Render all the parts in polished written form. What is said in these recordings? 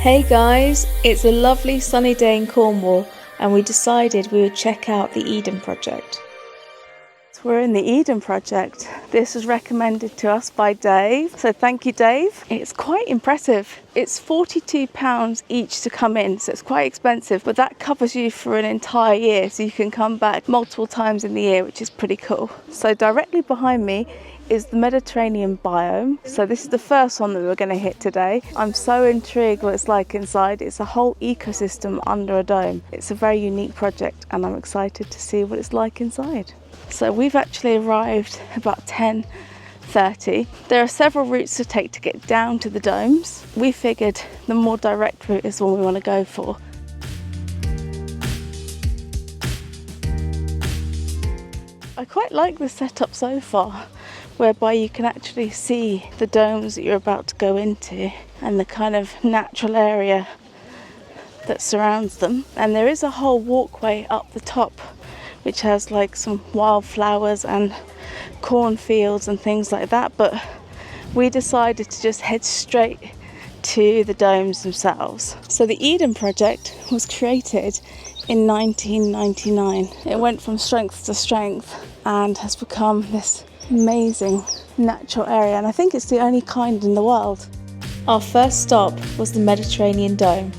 Hey guys, it's a lovely sunny day in Cornwall and we decided we would check out the Eden Project. We're in the Eden Project. This was recommended to us by Dave, so thank you Dave. It's quite impressive. It's £42 each to come in, so it's quite expensive, but that covers you for an entire year, so you can come back multiple times in the year, which is pretty cool. So directly behind me is the Mediterranean biome. So this is the first one that we're going to hit today. I'm so intrigued what it's like inside. It's a whole ecosystem under a dome. It's a very unique project and I'm excited to see what it's like inside. So we've actually arrived about 10:30. There are several routes to take to get down to the domes. We figured the more direct route is the one we want to go for. I quite like the setup so far, whereby you can actually see the domes that you're about to go into and the kind of natural area that surrounds them. And there is a whole walkway up the top which has like some wildflowers and cornfields and things like that, but we decided to just head straight to the domes themselves. So the Eden Project was created in 1999. It went from strength to strength and has become this amazing natural area, and I think it's the only kind in the world. Our first stop was the Mediterranean Dome.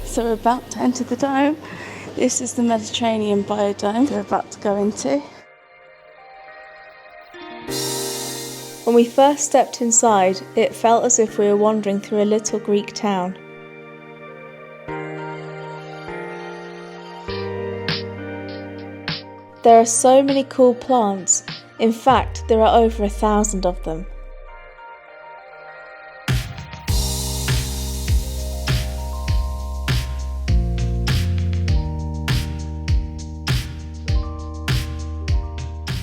So we're about to enter the dome. This is the Mediterranean biodome we're about to go into. When we first stepped inside, it felt as if we were wandering through a little Greek town. There are so many cool plants. In fact, there are over 1,000 of them.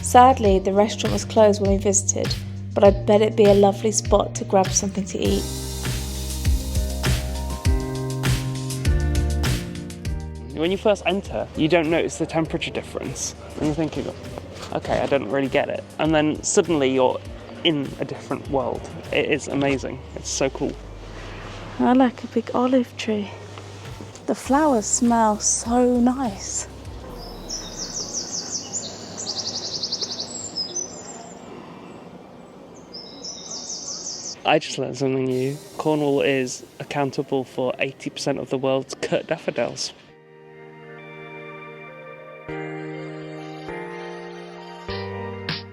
Sadly, the restaurant was closed when we visited, but I bet it'd be a lovely spot to grab something to eat. When you first enter, you don't notice the temperature difference, and you're thinking, okay, I don't really get it. And then suddenly you're in a different world. It is amazing. It's so cool. I like a big olive tree. The flowers smell so nice. I just learned something new. Cornwall is accountable for 80% of the world's cut daffodils.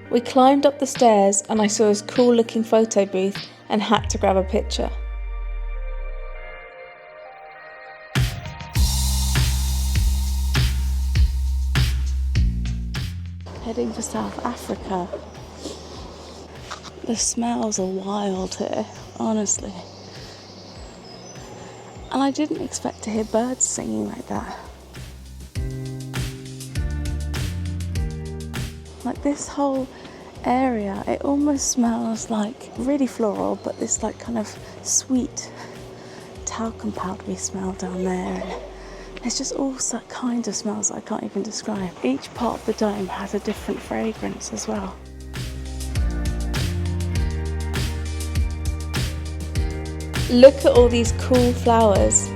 We climbed up the stairs and I saw this cool looking photo booth and had to grab a picture. Heading for South Africa. The smells are wild here, honestly. And I didn't expect to hear birds singing like that. Like this whole area, it almost smells like really floral, but this like kind of sweet talcum powdery smell down there. And it's just all kinds of smells that I can't even describe. Each part of the dome has a different fragrance as well. Look at all these cool flowers.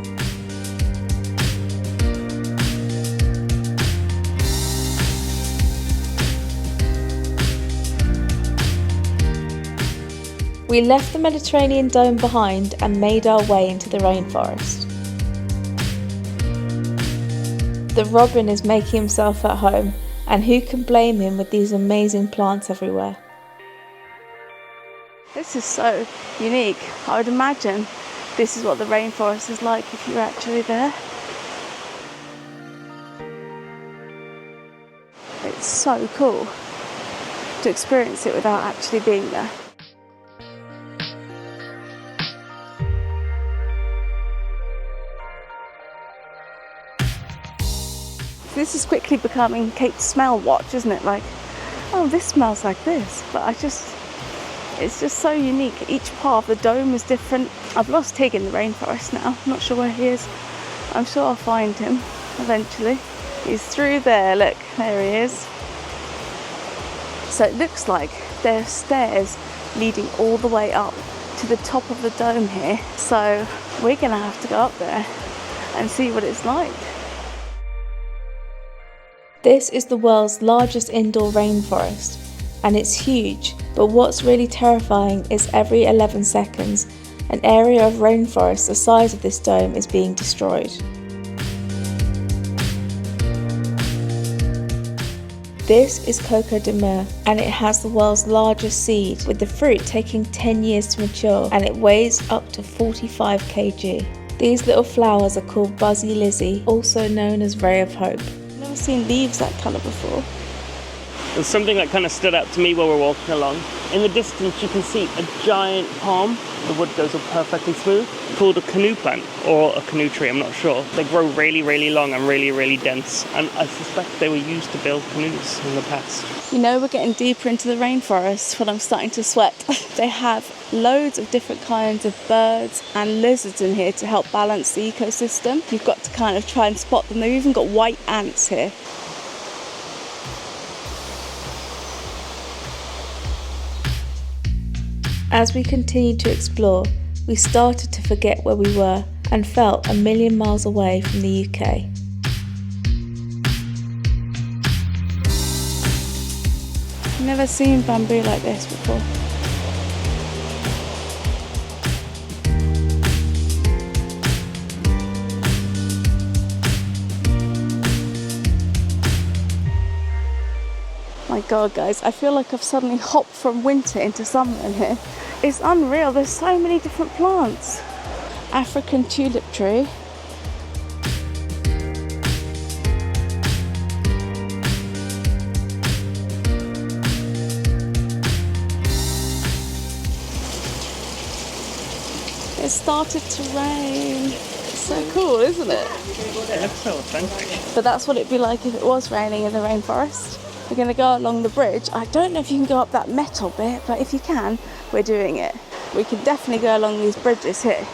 We left the Mediterranean Dome behind and made our way into the rainforest. The robin is making himself at home, and who can blame him with these amazing plants everywhere? This is so unique. I would imagine this is what the rainforest is like if you're actually there. It's so cool to experience it without actually being there. This is quickly becoming Kate's smell watch, isn't it? Like, oh, this smells like this, but it's just so unique. Each part of the dome is different. I've lost Tig in the rainforest now. I'm not sure where he is. I'm sure I'll find him eventually. He's through there, look, there he is. So it looks like there are stairs leading all the way up to the top of the dome here. So we're gonna have to go up there and see what it's like. This is the world's largest indoor rainforest, and it's huge, but what's really terrifying is every 11 seconds, an area of rainforest the size of this dome is being destroyed. This is Coco de Mer, and it has the world's largest seed, with the fruit taking 10 years to mature, and it weighs up to 45 kg. These little flowers are called Buzzy Lizzie, also known as Ray of Hope. I've never seen leaves that colour before. There's something that kind of stood out to me while we're walking along. In the distance you can see a giant palm. The wood goes up perfectly smooth, called a canoe plant or a canoe tree, I'm not sure. They grow really, really long and really, really dense, and I suspect they were used to build canoes in the past. You know, we're getting deeper into the rainforest when I'm starting to sweat. They have loads of different kinds of birds and lizards in here to help balance the ecosystem. You've got to kind of try and spot them. They've even got white ants here. As we continued to explore, we started to forget where we were and felt a million miles away from the UK. Never seen bamboo like this before. My God, guys, I feel like I've suddenly hopped from winter into summer in here. It's unreal, there's so many different plants. African tulip tree. It started to rain. It's so cool, isn't it? It looks so authentic. But that's what it'd be like if it was raining in the rainforest. We're going to go along the bridge. I don't know if you can go up that metal bit, but if you can, we're doing it. We can definitely go along these bridges here.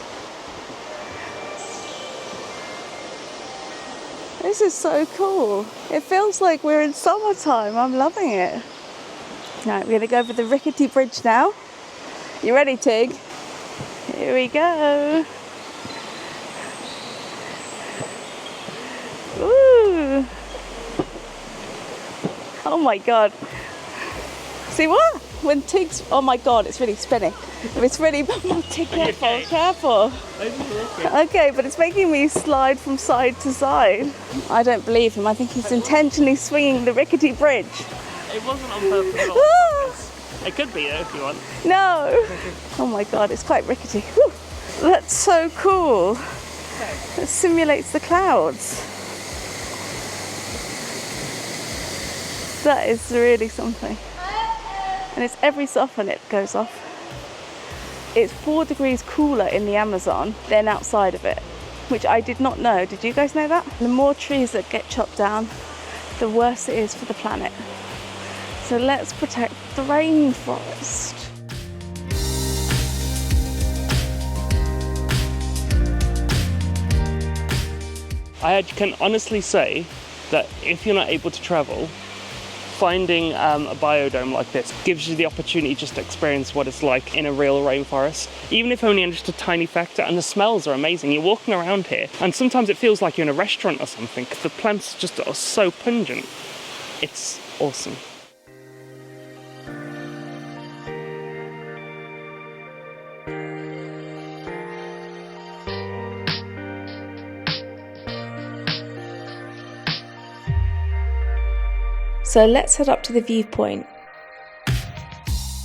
This is so cool. It feels like we're in summertime. I'm loving it. Right, we're going to go over the Rickety bridge now. You ready, Tig? Here we go. Ooh. Oh my God. See what? When Tig's, oh my God, it's really spinning. It's really, oh, Tig, careful, careful. Okay, but it's making me slide from side to side. I don't believe him. I think he's intentionally swinging the Rickety bridge. It wasn't on purpose at all. It could be though if you want. No. Oh my God, it's quite rickety. Whew. That's so cool. It simulates the clouds. That is really something. And it's every so often it goes off. It's 4 degrees cooler in the Amazon than outside of it, which I did not know. Did you guys know that? The more trees that get chopped down, the worse it is for the planet. So let's protect the rainforest. I can honestly say that if you're not able to travel, finding a biodome like this gives you the opportunity just to experience what it's like in a real rainforest, even if only in just a tiny factor. And the smells are amazing. You're walking around here and sometimes it feels like you're in a restaurant or something because the plants just are so pungent. It's awesome. So let's head up to the viewpoint.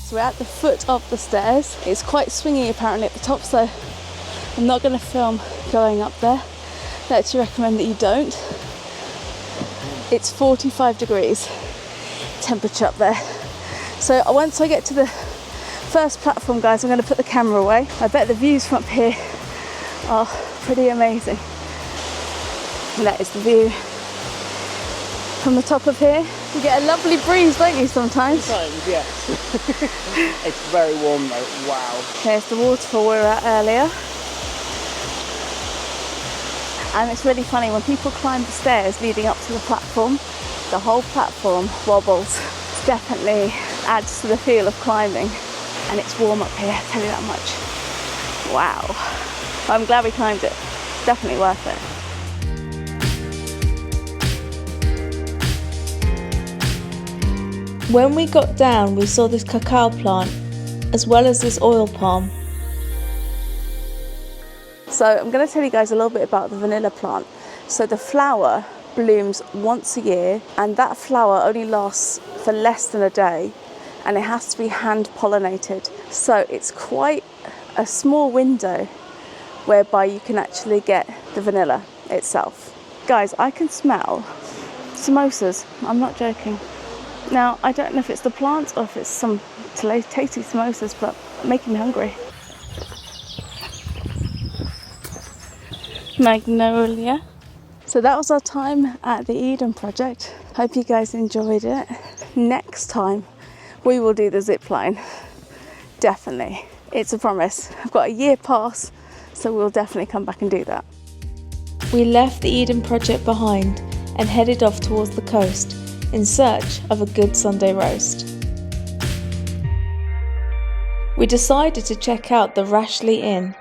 So we're at the foot of the stairs. It's quite swingy apparently at the top, so I'm not going to film going up there. I'd actually recommend that you don't. It's 45 degrees temperature up there. So once I get to the first platform, guys, I'm going to put the camera away. I bet the views from up here are pretty amazing. And that is the view from the top of here. You get a lovely breeze, don't you, sometimes? Sometimes, yes. It's very warm though, wow. There's the waterfall we were at earlier. And it's really funny, when people climb the stairs leading up to the platform, the whole platform wobbles. It definitely adds to the feel of climbing. and it's warm up here, I'll tell you that much. Wow. I'm glad we climbed it. Definitely worth it. When we got down, we saw this cacao plant, as well as this oil palm. So I'm going to tell you guys a little bit about the vanilla plant. So the flower blooms once a year, and that flower only lasts for less than a day, and it has to be hand pollinated. So it's quite a small window whereby you can actually get the vanilla itself. Guys, I can smell samosas. I'm not joking. Now, I don't know if it's the plants or if it's some tasty samosas, but making me hungry. Magnolia. So that was our time at the Eden Project. Hope you guys enjoyed it. Next time we will do the zip line. Definitely. It's a promise. I've got a year pass, so we'll definitely come back and do that. We left the Eden Project behind and headed off towards the coast in search of a good Sunday roast. We decided to check out the Rashley Inn.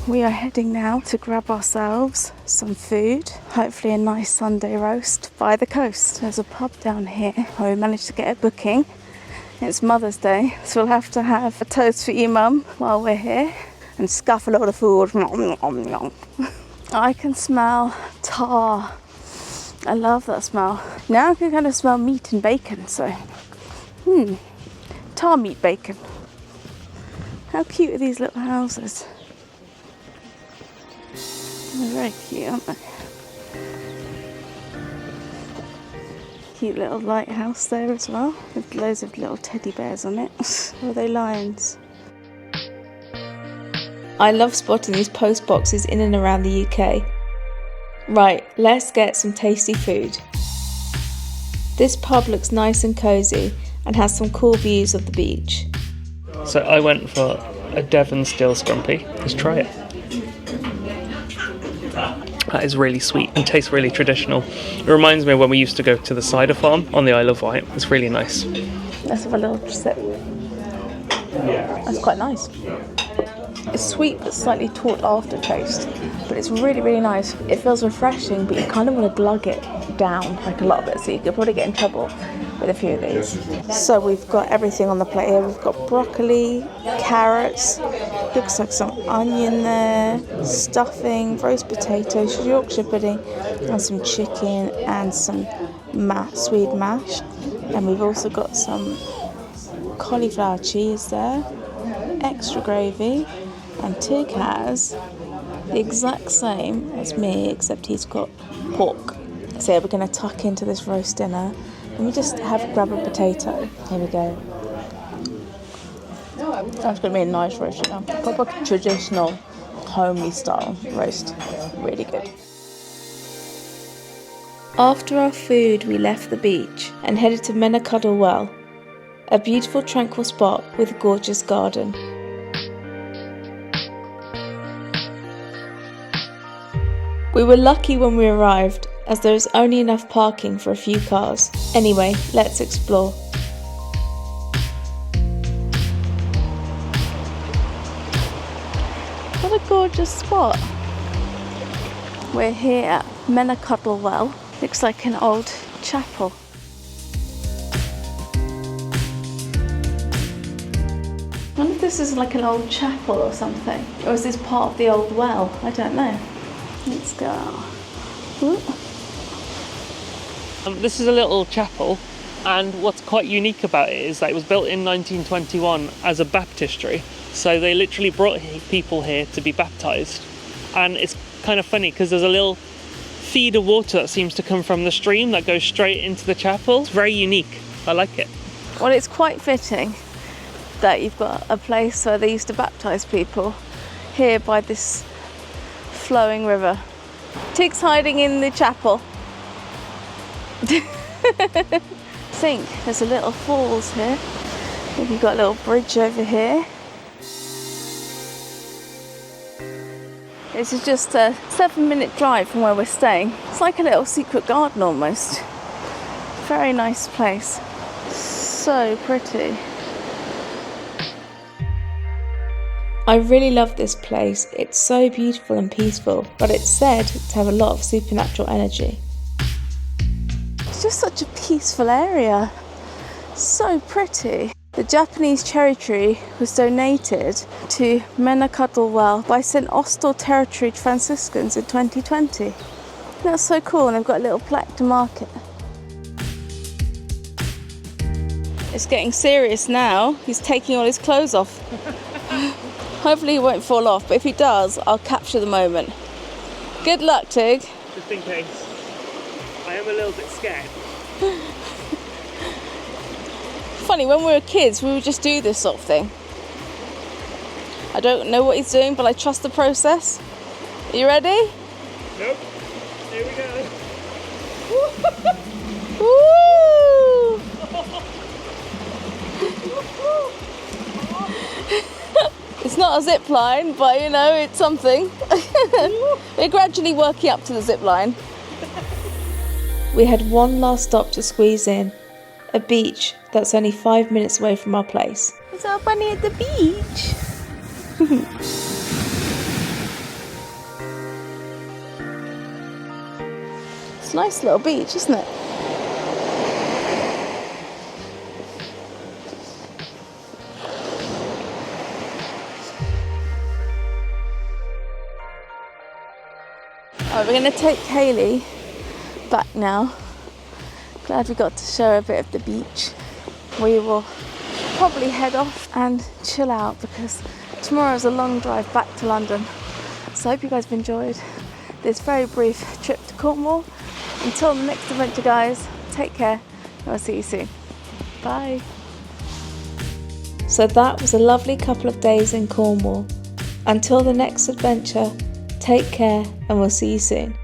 We are heading now to grab ourselves some food, hopefully a nice Sunday roast by the coast. There's a pub down here where we managed to get a booking. It's Mother's Day, so we'll have to have a toast for you, Mum, while we're here and scuff a lot of food. I can smell tar. I love that smell. Now I can kind of smell meat and bacon, so tar meat bacon. How cute are these little houses? They're very cute, aren't they? Cute little lighthouse there as well, with loads of little teddy bears on it. Or are they lions? I love spotting these post boxes in and around the UK. Right, let's get some tasty food. This pub looks nice and cosy and has some cool views of the beach. So I went for a Devon Steel Scrumpy. Let's try it. That is really sweet and tastes really traditional. It reminds me of when we used to go to the cider farm on the Isle of Wight. It's really nice. Let's have a little sip. That's quite nice. It's sweet but slightly taut aftertaste, but it's really, really nice. It feels refreshing, but you kind of want to glug it down like a lot of it, so you could probably get in trouble with a few of these. So we've got everything on the plate here. We've got broccoli, carrots, looks like some onion there, stuffing, roast potatoes, Yorkshire pudding, and some chicken and some Swede mash. And we've also got some cauliflower cheese there, extra gravy, and Tig has the exact same as me, except he's got pork. So yeah, we're going to tuck into this roast dinner. Let me just grab a potato. Here we go. That's going to be a nice roast dinner. Proper traditional, homely style roast. Really good. After our food, we left the beach and headed to Mennacuddle Well, a beautiful tranquil spot with a gorgeous garden. We were lucky when we arrived, as there is only enough parking for a few cars. Anyway, let's explore. What a gorgeous spot. We're here at Mennacuddle Well. Looks like an old chapel. I wonder if this is like an old chapel or something. Or is this part of the old well? I don't know. Let's go. This is a little chapel, and what's quite unique about it is that it was built in 1921 as a baptistry. So they literally brought people here to be baptised. And it's kind of funny because there's a little feed of water that seems to come from the stream that goes straight into the chapel. It's very unique. I like it. Well, it's quite fitting that you've got a place where they used to baptise people here by this flowing river. Tig's hiding in the chapel. Think there's a little falls here. You've got a little bridge over here. This is just a 7-minute drive from where we're staying. It's like a little secret garden almost. Very nice place. So pretty. I really love this place. It's so beautiful and peaceful, but it's said to have a lot of supernatural energy. It's just such a peaceful area. So pretty. The Japanese cherry tree was donated to Menakatulwell by St. Austell Territory Franciscans in 2020. That's so cool, and they've got a little plaque to mark it. It's getting serious now. He's taking all his clothes off. Hopefully he won't fall off, but if he does, I'll capture the moment. Good luck, Tig. Just in case. I am a little bit scared. Funny, when we were kids, we would just do this sort of thing. I don't know what he's doing, but I trust the process. Are you ready? Nope. Here we go. Woo! It's not a zip line, but you know, it's something. We're gradually working up to the zip line. We had one last stop to squeeze in, a beach that's only 5 minutes away from our place. It's our bunny at the beach. It's a nice little beach, isn't it? Alright, we're going to take Hayley back now. Glad we got to show her a bit of the beach. We will probably head off and chill out because tomorrow's a long drive back to London. So I hope you guys have enjoyed this very brief trip to Cornwall. Until the next adventure, guys, take care and I'll see you soon. Bye. So that was a lovely couple of days in Cornwall. Until the next adventure, take care and we'll see you soon.